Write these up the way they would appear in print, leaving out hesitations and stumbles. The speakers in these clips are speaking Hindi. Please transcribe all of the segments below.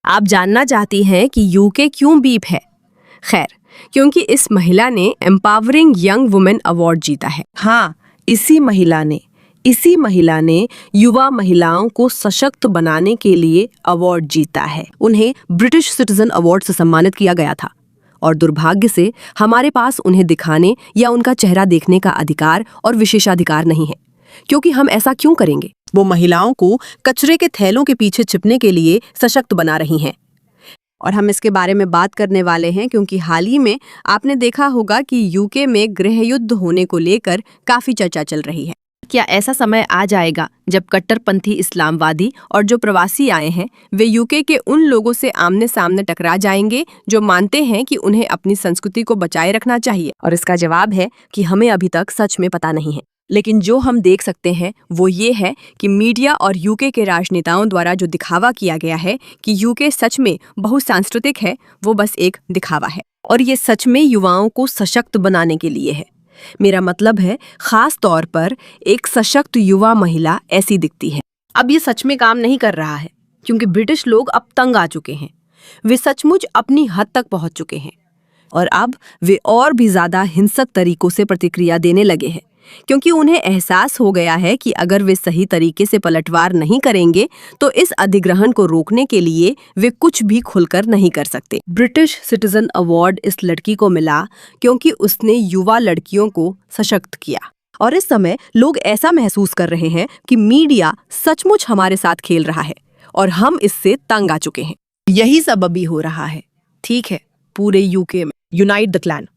आप जानना चाहती हैं कि यूके क्यों बीप है? खैर, क्योंकि इस महिला ने एम्पावरिंग यंग वुमेन अवार्ड जीता है। हाँ, इसी महिला ने युवा महिलाओं को सशक्त बनाने के लिए अवार्ड जीता है। उन्हें ब्रिटिश सिटीजन अवार्ड से सम्मानित किया गया था और दुर्भाग्य से हमारे पास उन्हें दिखाने या उनका चेहरा देखने का अधिकार और विशेषाधिकार नहीं है। क्योंकि हम ऐसा क्यों करेंगे? वो महिलाओं को कचरे के थैलों के पीछे छिपने के लिए सशक्त बना रही हैं। और हम इसके बारे में बात करने वाले हैं क्योंकि हाल ही में आपने देखा होगा कि यूके में गृह युद्ध होने को लेकर काफी चर्चा चल रही है। क्या ऐसा समय आ जाएगा जब कट्टरपंथी इस्लामवादी और जो प्रवासी आए हैं वे यूके के उन लोगों से आमने सामने टकरा जाएंगे जो मानते हैं कि उन्हें अपनी संस्कृति को बचाए रखना चाहिए? और इसका जवाब है कि हमें अभी तक सच में पता नहीं है। लेकिन जो हम देख सकते हैं वो ये है कि मीडिया और यूके के राजनेताओं द्वारा जो दिखावा किया गया है कि यूके सच में बहुसांस्कृतिक है, वो बस एक दिखावा है और ये सच में युवाओं को सशक्त बनाने के लिए है। मेरा मतलब है, खास तौर पर एक सशक्त युवा महिला ऐसी दिखती है। अब ये सच में काम नहीं कर रहा है क्योंकि ब्रिटिश लोग अब तंग आ चुके हैं। वे सचमुच अपनी हद तक पहुंच चुके हैं और अब वे और भी ज्यादा हिंसक तरीकों से प्रतिक्रिया देने लगे हैं क्योंकि उन्हें एहसास हो गया है कि अगर वे सही तरीके से पलटवार नहीं करेंगे तो इस अधिग्रहण को रोकने के लिए वे कुछ भी खुलकर नहीं कर सकते। ब्रिटिश सिटीजन अवार्ड इस लड़की को मिला क्योंकि उसने युवा लड़कियों को सशक्त किया और इस समय लोग ऐसा महसूस कर रहे हैं कि मीडिया सचमुच हमारे साथ खेल रहा है और हम इससे तंग आ चुके हैं। यही सब अभी हो रहा है। ठीक है, पूरे यूके में यूनाइट द क्लैन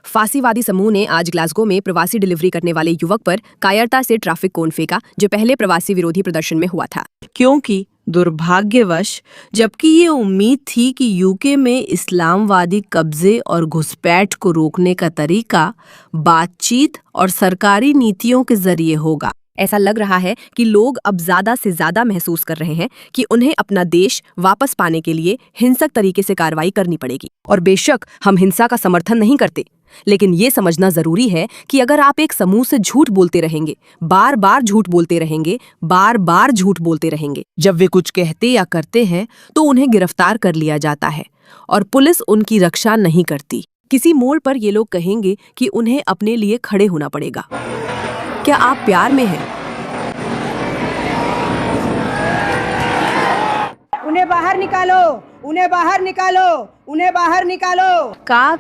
फांसीवादी समूह ने आज ग्लासगो में प्रवासी डिलीवरी करने वाले युवक पर कायरता से ट्रैफिक कोन फेंका जो पहले प्रवासी विरोधी प्रदर्शन में हुआ था। क्योंकि दुर्भाग्यवश जबकि ये उम्मीद थी कि यूके में इस्लामवादी कब्जे और घुसपैठ को रोकने का तरीका बातचीत और सरकारी नीतियों के जरिए होगा। ऐसा लग रहा है कि लोग अब ज्यादा से ज्यादा महसूस कर रहे हैं कि उन्हें अपना देश वापस पाने के लिए हिंसक तरीके से कार्रवाई करनी पड़ेगी। और बेशक हम हिंसा का समर्थन नहीं करते, लेकिन ये समझना जरूरी है कि अगर आप एक समूह से झूठ बोलते रहेंगे, बार बार झूठ बोलते रहेंगे, बार बार झूठ बोलते रहेंगे, जब वे कुछ कहते या करते हैं तो उन्हें गिरफ्तार कर लिया जाता है और पुलिस उनकी रक्षा नहीं करती। किसी मोड़ पर ये लोग कहेंगे कि उन्हें अपने लिए खड़े होना पड़ेगा। क्या आप प्यार में हैं? उन्हें बाहर निकालो, उन्हें बाहर निकालो, उन्हें बाहर निकालो। का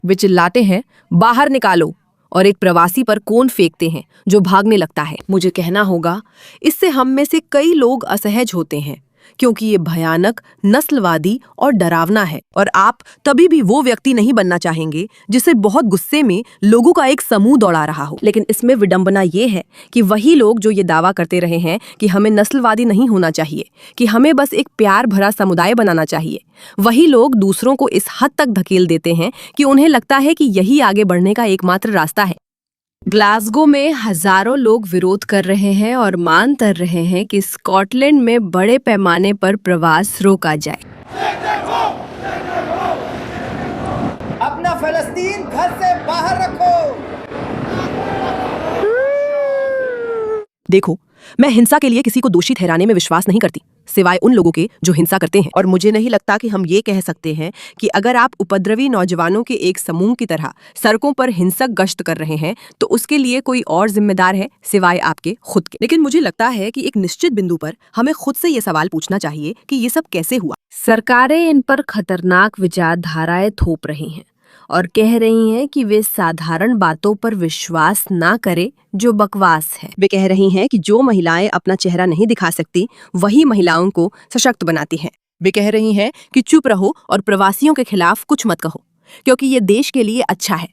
वे चिल्लाते हैं, बाहर निकालो, और एक प्रवासी पर कोन फेंकते हैं जो भागने लगता है। मुझे कहना होगा, इससे हम में से कई लोग असहज होते हैं क्योंकि ये भयानक, नस्लवादी और डरावना है और आप तभी भी वो व्यक्ति नहीं बनना चाहेंगे जिसे बहुत गुस्से में लोगों का एक समूह दौड़ा रहा हो। लेकिन इसमें विडंबना ये है कि वही लोग जो ये दावा करते रहे हैं कि हमें नस्लवादी नहीं होना चाहिए, कि हमें बस एक प्यार भरा समुदाय बनाना चाहिए, वही लोग दूसरों को इस हद तक धकेल देते हैं कि उन्हें लगता है कि यही आगे बढ़ने का एकमात्र रास्ता है। ग्लासगो में हजारों लोग विरोध कर रहे हैं और मांग कर रहे हैं कि स्कॉटलैंड में बड़े पैमाने पर प्रवास रोका जाए। अपना फलस्तीन घर से बाहर रखो। देखो, मैं हिंसा के लिए किसी को दोषी ठहराने में विश्वास नहीं करती, सिवाय उन लोगों के जो हिंसा करते हैं। और मुझे नहीं लगता कि हम ये कह सकते हैं कि अगर आप उपद्रवी नौजवानों के एक समूह की तरह सड़कों पर हिंसक गश्त कर रहे हैं तो उसके लिए कोई और जिम्मेदार है सिवाय आपके खुद के। लेकिन मुझे लगता है कि एक निश्चित बिंदु पर हमें खुद से ये सवाल पूछना चाहिए कि ये सब कैसे हुआ। सरकारें इन पर खतरनाक विचारधाराएं थोप रही हैं और कह रही हैं कि वे साधारण बातों पर विश्वास ना करें जो बकवास है। वे कह रही हैं कि जो महिलाएं अपना चेहरा नहीं दिखा सकती वही महिलाओं को सशक्त बनाती हैं। वे कह रही हैं कि चुप रहो और प्रवासियों के खिलाफ कुछ मत कहो क्योंकि ये देश के लिए अच्छा है,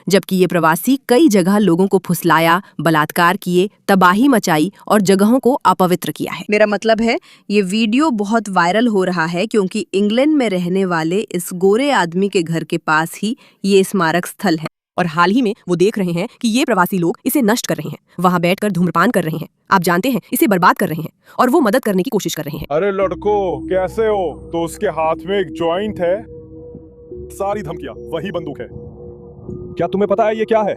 जबकि ये प्रवासी कई जगह लोगों को फुसलाया, बलात्कार किए, तबाही मचाई और जगहों को अपवित्र किया है। मेरा मतलब है, ये वीडियो बहुत वायरल हो रहा है क्योंकि इंग्लैंड में रहने वाले इस गोरे आदमी के घर के पास ही ये स्मारक स्थल है और हाल ही में वो देख रहे हैं कि ये प्रवासी लोग इसे नष्ट कर रहे हैं, वहाँ बैठकर धूम्रपान कर रहे हैं, आप जानते हैं, इसे बर्बाद कर रहे हैं और वो मदद करने की कोशिश कर रहे हैं। अरे लड़को, कैसे हो? तो उसके हाथ में एक जॉइंट है, सारी धमकियां वही बंदूक है। क्या तुम्हें पता है ये क्या है?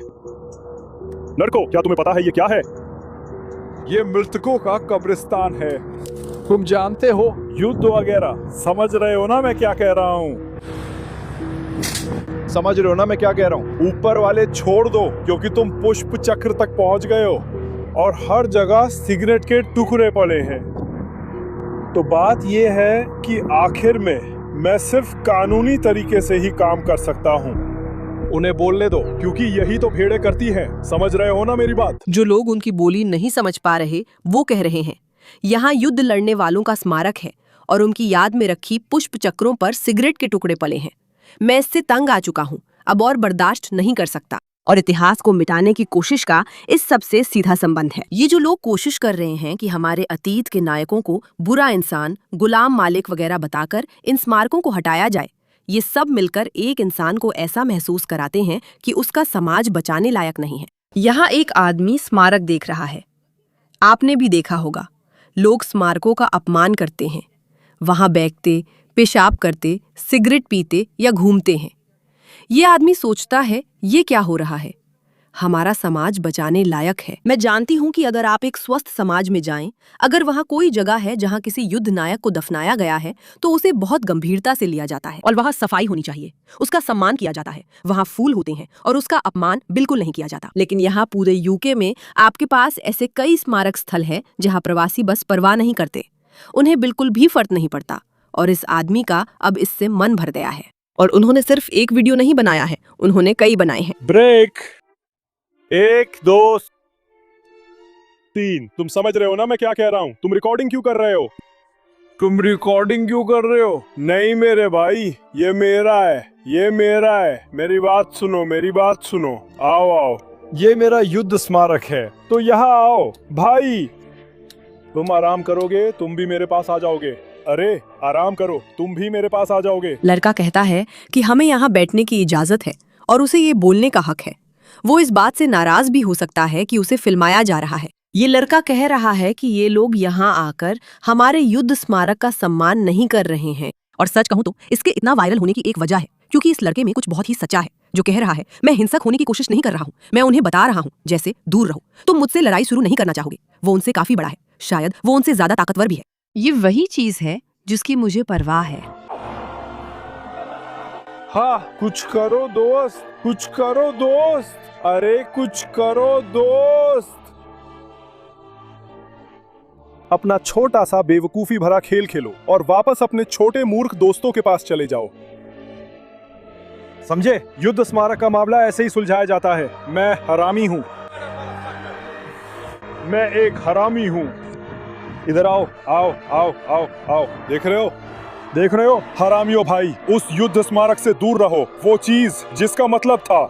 लड़को, क्या तुम्हें पता है ये क्या है? ये मृतकों का कब्रिस्तान है। तुम जानते हो युद्ध वगैरह, समझ रहे हो ना मैं क्या कह रहा हूँ? समझ रहे हो ना मैं क्या कह रहा हूँ? ऊपर वाले छोड़ दो क्योंकि तुम पुष्प चक्र तक पहुंच गए हो और हर जगह सिगरेट के टुकड़े पड़े हैं। तो बात यह है कि आखिर में मैं सिर्फ कानूनी तरीके से ही काम कर सकता हूँ। उन्हें बोलने दो क्योंकि यही तो भेड़ें करती हैं। समझ रहे हो ना मेरी बात? जो लोग उनकी बोली नहीं समझ पा रहे वो कह रहे हैं यहाँ युद्ध लड़ने वालों का स्मारक है और उनकी याद में रखी पुष्प चक्रों पर सिगरेट के टुकड़े पले हैं। मैं इससे तंग आ चुका हूँ, अब और बर्दाश्त नहीं कर सकता। और इतिहास को मिटाने की कोशिश का इस सब से सीधा संबंध है। ये जो लोग कोशिश कर रहे हैं कि हमारे अतीत के नायकों को बुरा इंसान, गुलाम मालिक वगैरह बताकर इन स्मारकों को हटाया जाए, ये सब मिलकर एक इंसान को ऐसा महसूस कराते हैं कि उसका समाज बचाने लायक नहीं है। यहाँ एक आदमी स्मारक देख रहा है। आपने भी देखा होगा, लोग स्मारकों का अपमान करते हैं, वहां बैठते, पेशाब करते, सिगरेट पीते या घूमते हैं। ये आदमी सोचता है ये क्या हो रहा है, हमारा समाज बचाने लायक है। मैं जानती हूँ कि अगर आप एक स्वस्थ समाज में जाएं, अगर वहाँ कोई जगह है जहाँ किसी युद्ध नायक को दफनाया गया है तो उसे बहुत गंभीरता से लिया जाता है और वहाँ सफाई होनी चाहिए, उसका सम्मान किया जाता है, वहाँ फूल होते हैं और उसका अपमान बिल्कुल नहीं किया जाता। लेकिन यहाँ पूरे यूके में आपके पास ऐसे कई स्मारक स्थल है जहाँ प्रवासी बस परवाह नहीं करते, उन्हें बिल्कुल भी फर्क नहीं पड़ता। और इस आदमी का अब इससे मन भर गया है और उन्होंने सिर्फ एक वीडियो नहीं बनाया है, उन्होंने कई बनाए हैं। ब्रेक। 1 2 3। तुम समझ रहे हो ना मैं क्या कह रहा हूँ? तुम रिकॉर्डिंग क्यों कर रहे हो? तुम रिकॉर्डिंग क्यों कर रहे हो? नहीं मेरे भाई, ये मेरा है, ये मेरा है। मेरी बात सुनो, मेरी बात सुनो। आओ आओ, ये मेरा युद्ध स्मारक है, तो यहाँ आओ भाई। तुम आराम करोगे, तुम भी मेरे पास आ जाओगे। अरे आराम करो, तुम भी मेरे पास आ जाओगे। लड़का कहता है कि हमें यहाँ बैठने की इजाजत है और उसे ये बोलने का हक है। वो इस बात से नाराज भी हो सकता है कि उसे फिल्माया जा रहा है। ये लड़का कह रहा है कि ये लोग यहाँ आकर हमारे युद्ध स्मारक का सम्मान नहीं कर रहे हैं। और सच कहूँ तो इसके इतना वायरल होने की एक वजह है क्योंकि इस लड़के में कुछ बहुत ही सच्चा है, जो कह रहा है मैं हिंसक होने की कोशिश नहीं कर रहा हूँ, मैं उन्हें बता रहा हूँ जैसे दूर रहो, तुम मुझसे लड़ाई शुरू नहीं करना चाहोगे। वो उनसे काफी बड़ा है, शायद वो उनसे ज्यादा ताकतवर भी है। ये वही चीज है जिसकी मुझे परवाह है। हाँ, कुछ करो दोस्त, कुछ करो दोस्त, अरे कुछ करो दोस्त। अपना छोटा सा बेवकूफी भरा खेल खेलो और वापस अपने छोटे मूर्ख दोस्तों के पास चले जाओ। समझे? युद्ध स्मारक का मामला ऐसे ही सुलझाया जाता है। मैं हरामी हूं, मैं एक हरामी हूं। इधर आओ आओ आओ आओ आओ। देख रहे हो हरामियों भाई, उस युद्ध स्मारक से दूर रहो, वो चीज जिसका मतलब था।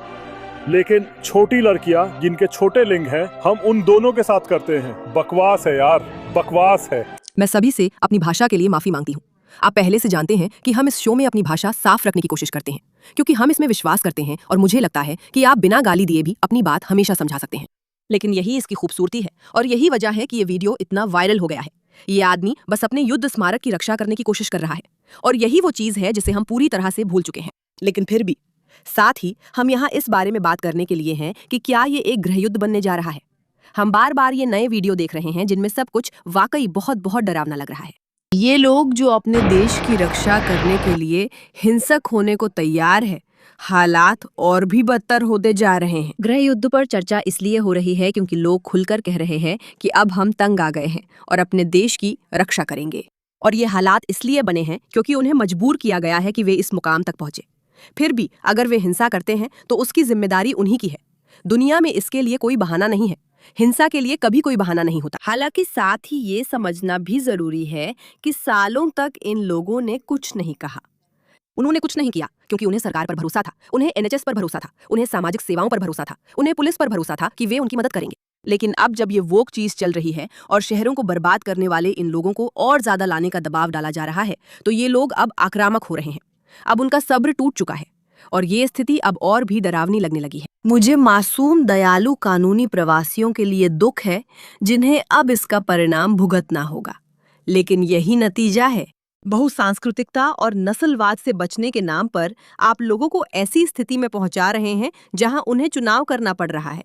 लेकिन छोटी लड़कियां जिनके छोटे लिंग हैं, हम उन दोनों के साथ करते हैं। बकवास है यार, बकवास है। मैं सभी से अपनी भाषा के लिए माफी मांगती हूँ। आप पहले से जानते हैं कि हम इस शो में अपनी भाषा साफ रखने की कोशिश करते हैं क्योंकि हम इसमें विश्वास करते हैं और मुझे लगता है कि आप बिना गाली दिए भी अपनी बात हमेशा समझा सकते हैं। लेकिन यही इसकी खूबसूरती है और यही वजह है कि ये वीडियो इतना वायरल हो गया है। ये आदमी बस अपने युद्ध स्मारक की रक्षा करने की कोशिश कर रहा है और यही वो चीज है जिसे हम पूरी तरह से भूल चुके हैं। लेकिन फिर भी साथ ही हम यहाँ इस बारे में बात करने के लिए हैं कि क्या ये एक गृहयुद्ध बनने जा रहा है। हम बार बार ये नए वीडियो देख रहे हैं जिनमें सब कुछ वाकई बहुत बहुत डरावना लग रहा है। ये लोग जो अपने देश की रक्षा करने के लिए हिंसक होने को तैयार है, हालात और भी बदतर होते जा रहे हैं। गृह युद्ध पर चर्चा इसलिए हो रही है क्योंकि लोग खुलकर कह रहे हैं कि अब हम तंग आ गए हैं और अपने देश की रक्षा करेंगे। और ये हालात इसलिए बने हैं क्योंकि उन्हें मजबूर किया गया है कि वे इस मुकाम तक पहुंचे। फिर भी अगर वे हिंसा करते हैं तो उसकी जिम्मेदारी उन्हीं की है। दुनिया में इसके लिए कोई बहाना नहीं है, हिंसा के लिए कभी कोई बहाना नहीं होता। हालांकि साथ ही ये समझना भी जरूरी है कि सालों तक इन लोगों ने कुछ नहीं कहा। उन्होंने कुछ नहीं किया क्योंकि उन्हें सरकार पर भरोसा था, उन्हें एनएचएस पर भरोसा था, उन्हें सामाजिक सेवाओं पर भरोसा था, उन्हें पुलिस पर भरोसा था कि वे उनकी मदद करेंगे। लेकिन अब जब ये वोक चीज चल रही है और शहरों को बर्बाद करने वाले इन लोगों को और ज्यादा लाने का दबाव डाला जा रहा है, तो ये लोग अब आक्रामक हो रहे हैं। अब उनका सब्र टूट चुका है और ये स्थिति अब और भी डरावनी लगने लगी है। मुझे मासूम दयालु कानूनी प्रवासियों के लिए दुख है जिन्हें अब इसका परिणाम भुगतना होगा। लेकिन यही नतीजा है। बहुसांस्कृतिकता और नस्लवाद से बचने के नाम पर आप लोगों को ऐसी स्थिति में पहुंचा रहे हैं जहां उन्हें चुनाव करना पड़ रहा है।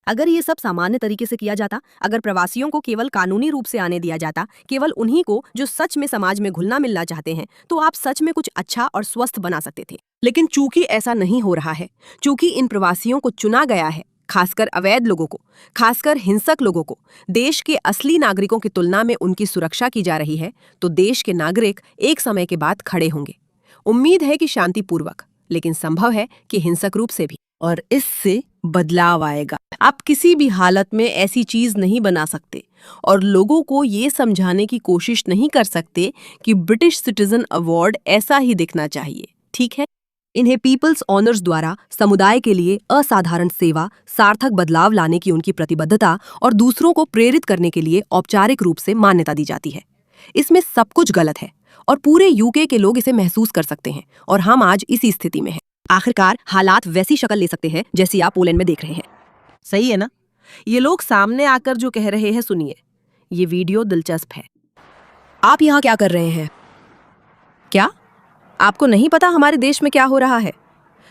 अगर ये सब सामान्य तरीके से किया जाता, अगर प्रवासियों को केवल कानूनी रूप से आने दिया जाता, केवल उन्हीं को जो सच में समाज में घुलना मिलना चाहते हैं, तो आप सच में कुछ अच्छा और स्वस्थ बना सकते थे। लेकिन चूंकि ऐसा नहीं हो रहा है, चूंकि इन प्रवासियों को चुना गया है, खासकर अवैध लोगों को, खासकर हिंसक लोगों को, देश के असली नागरिकों की तुलना में उनकी सुरक्षा की जा रही है, तो देश के नागरिक एक समय के बाद खड़े होंगे। उम्मीद है कि शांतिपूर्वक, लेकिन संभव है कि हिंसक रूप से भी। और इससे बदलाव आएगा। आप किसी भी हालत में ऐसी चीज नहीं बना सकते और लोगों को ये समझाने की कोशिश नहीं कर सकते कि ब्रिटिश सिटीजन अवार्ड ऐसा ही दिखना चाहिए, ठीक है? इन्हें पीपल्स ऑनर्स द्वारा समुदाय के लिए असाधारण सेवा, सार्थक बदलाव लाने की उनकी प्रतिबद्धता और दूसरों को प्रेरित करने के लिए औपचारिक रूप से मान्यता दी जाती है। इसमें सब कुछ गलत है और पूरे यूके के लोग इसे महसूस कर सकते हैं और हम आज इसी स्थिति में हैं। आखिरकार हालात वैसी शक्ल ले सकते हैं जैसी आप पोलैंड में देख रहे हैं। सही है ना? ये लोग सामने आकर जो कह रहे हैं सुनिए। ये वीडियो दिलचस्प है। आप यहाँ क्या कर रहे हैं? क्या आपको नहीं पता हमारे देश में क्या हो रहा है?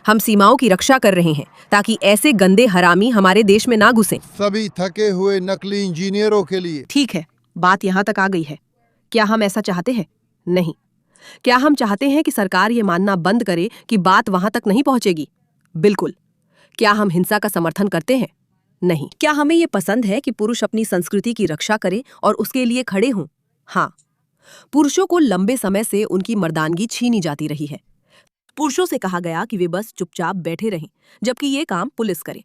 हम सीमाओं की रक्षा कर रहे हैं ताकि ऐसे गंदे हरामी हमारे देश में ना घुसें। सभी थके हुए नकली इंजीनियरों के लिए। ठीक है, बात यहाँ तक आ गई है। क्या हम ऐसा चाहते हैं? नहीं। क्या हम चाहते हैं कि सरकार ये मानना बंद करे कि बात वहां तक नहीं पहुंचेगी? बिल्कुल। क्या हम हिंसा का समर्थन करते हैं? नहीं। क्या हमें ये पसंद है कि पुरुष अपनी संस्कृति की रक्षा करें और उसके लिए खड़े हों? हाँ। पुरुषों को लंबे समय से उनकी मर्दानगी छीनी जाती रही है। पुरुषों से कहा गया कि वे बस चुपचाप बैठे रहें, जबकि ये काम पुलिस करे।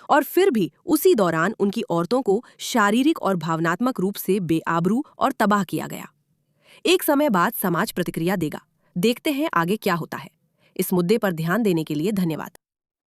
और फिर भी उसी दौरान उनकी औरतों को शारीरिक और भावनात्मक रूप से बेआबरू और तबाह किया गया। एक समय बाद समाज प्रतिक्रिया देगा। देखते हैं आगे क्या होता है। इस मुद्दे पर ध्यान देने के लिए धन्यवाद।